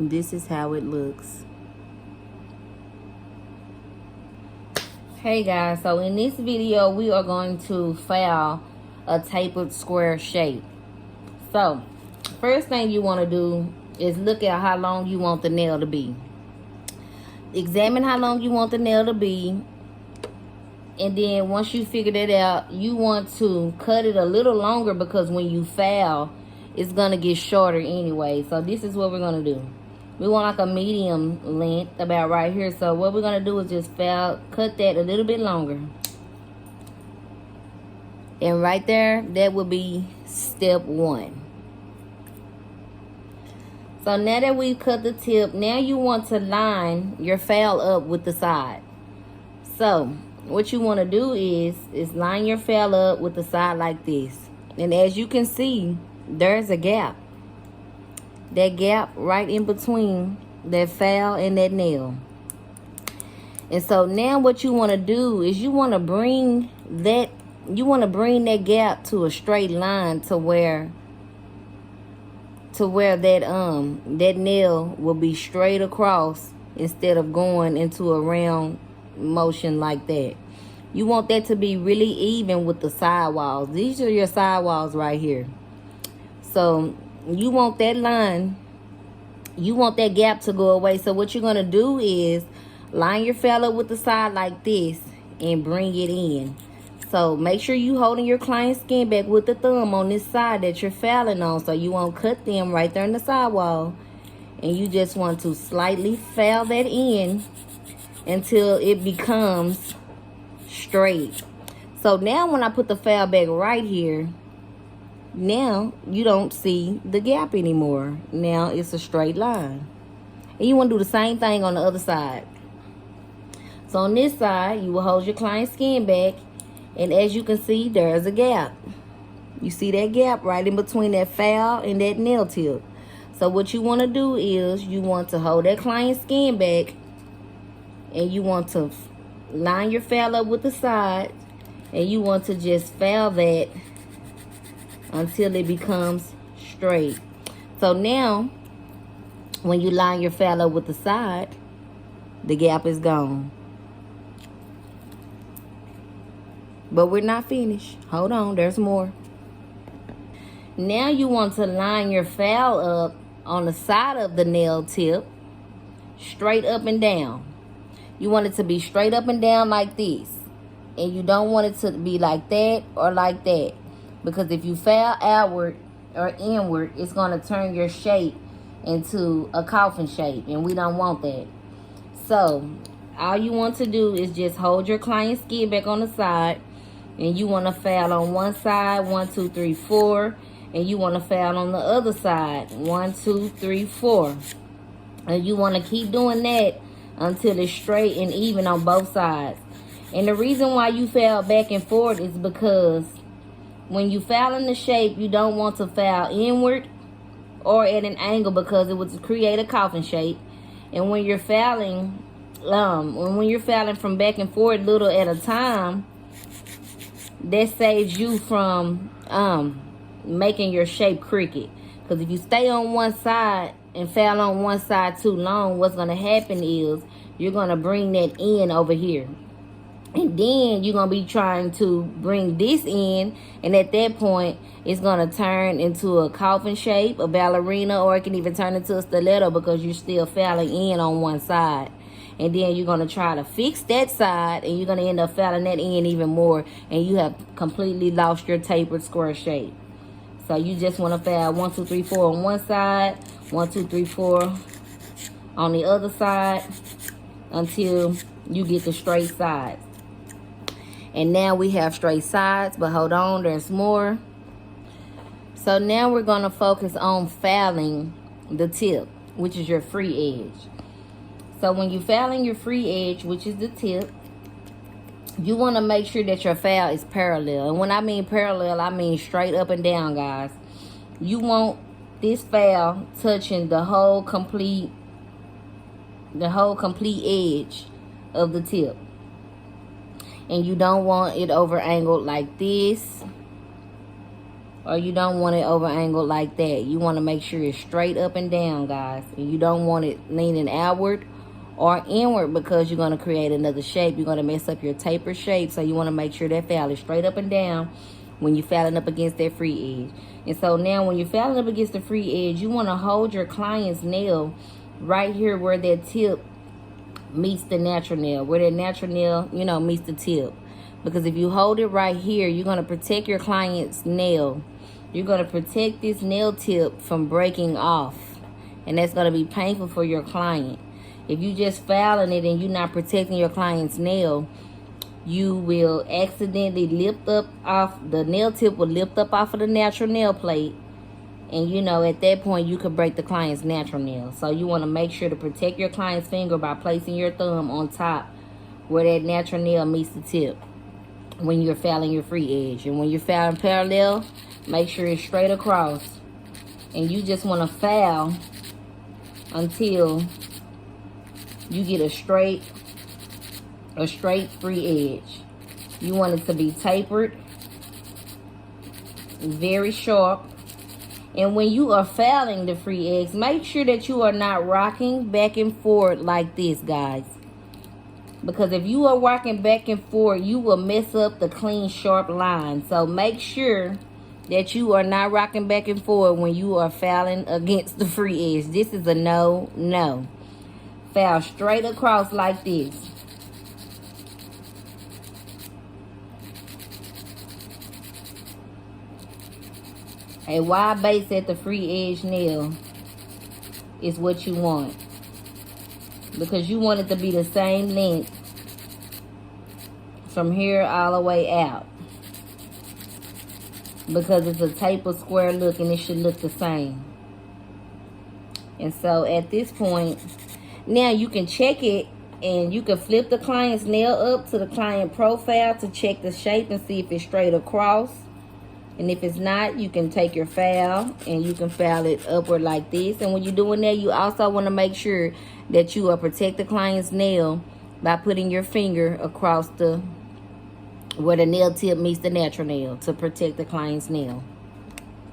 This is how it looks. Hey guys, so in this video we are going to file a tapered square shape. So first thing you want to do is look at how long you want the nail to be. Examine how long you want the nail to be, and then once you figure that out, you want to cut it a little longer, because when you file, it's gonna get shorter anyway. So this is what we're gonna do. We want like a medium length about right here. So what we're gonna do is just cut that a little bit longer, and right there, that will be step 1. So now that we've cut the tip, now you want to line your file up with the side. So what you want to do is line your file up with the side like this. And as you can see, there's a gap. That gap right in between that file and that nail. And so now what you want to do is you want to bring that gap to a straight line to where that nail will be straight across instead of going into a round motion like that. You want that to be really even with the sidewalls. These are your sidewalls right here. So you want that line, you want that gap to go away. So what you're going to do is line your fella with the side like this and bring it in. So make sure you holding your client's skin back with the thumb on this side that you're filing on, so you won't cut them right there in the sidewall. And you just want to slightly file that in until it becomes straight. So now when I put the file back right here, now you don't see the gap anymore. Now it's a straight line. And you want to do the same thing on the other side. So on this side, you will hold your client's skin back, and as you can see, there's a gap. You see that gap right in between that file and that nail tip. So what you want to do is you want to hold that client's skin back, and you want to line your file up with the side, and you want to just file that until it becomes straight. So now when you line your file up with the side, the gap is gone. But we're not finished. Hold on, there's more. Now you want to line your file up on the side of the nail tip, straight up and down. You want it to be straight up and down like this. And you don't want it to be like that or like that. Because if you file outward or inward, it's going to turn your shape into a coffin shape. And we don't want that. So all you want to do is just hold your client's skin back on the side. And you want to file on one side, 1, 2, 3, 4. And you want to file on the other side, 1, 2, 3, 4. And you want to keep doing that until it's straight and even on both sides. And the reason why you file back and forth is because when you file in the shape, you don't want to file inward or at an angle, because it would create a coffin shape. And when you're filing, when you're filing from back and forth little at a time, that saves you from making your shape crooked. Because if you stay on one side and file on one side too long, what's going to happen is you're going to bring that in over here. And then you're going to be trying to bring this in. And at that point, it's going to turn into a coffin shape, a ballerina, or it can even turn into a stiletto, because you're still filing in on one side. And then you're going to try to fix that side, and you're going to end up filing that in even more. And you have completely lost your tapered square shape. So you just want to file 1, 2, 3, 4 on one side, 1, 2, 3, 4 on the other side, until you get the straight sides. And now we have straight sides, but hold on, there's more. So now we're going to focus on filing the tip, which is your free edge. So when you're filing your free edge, which is the tip, you want to make sure that your file is parallel. And when I mean parallel, I mean straight up and down, guys. You want this file touching the whole complete edge of the tip. And you don't want it over angled like this or you don't want it over angled like that. You want to make sure it's straight up and down, guys. And you don't want it leaning outward or inward, because you're going to create another shape. You're going to mess up your tapered shape. So you want to make sure that file is straight up and down when you're filing up against that free edge. And so now when you're filing up against the free edge, you want to hold your client's nail right here where that tip meets the natural nail, where that natural nail, you know, meets the tip. Because if you hold it right here, you're going to protect your client's nail. You're going to protect this nail tip from breaking off. And that's going to be painful for your client. If you just filing it and you're not protecting your client's nail, you will accidentally lift up off, the nail tip will lift up off of the natural nail plate. And you know, at that point, you could break the client's natural nail. So you want to make sure to protect your client's finger by placing your thumb on top where that natural nail meets the tip when you're filing your free edge. And when you're filing parallel, make sure it's straight across. And you just want to file until you get a straight free edge. You want it to be tapered, very sharp. And when you are filing the free edge, make sure that you are not rocking back and forth like this, guys. Because if you are rocking back and forth, you will mess up the clean, sharp line. So make sure that you are not rocking back and forth when you are filing against the free edge. This is a no. File straight across like this. A wide base at the free edge nail is what you want, because you want it to be the same length from here all the way out, because it's a tapered square look and it should look the same. And so at this point, now you can check it, and you can flip the client's nail up to the client profile to check the shape and see if it's straight across. And if it's not, you can take your file and you can file it upward like this. And when you're doing that, you also want to make sure that you protect the client's nail by putting your finger across where the nail tip meets the natural nail to protect the client's nail.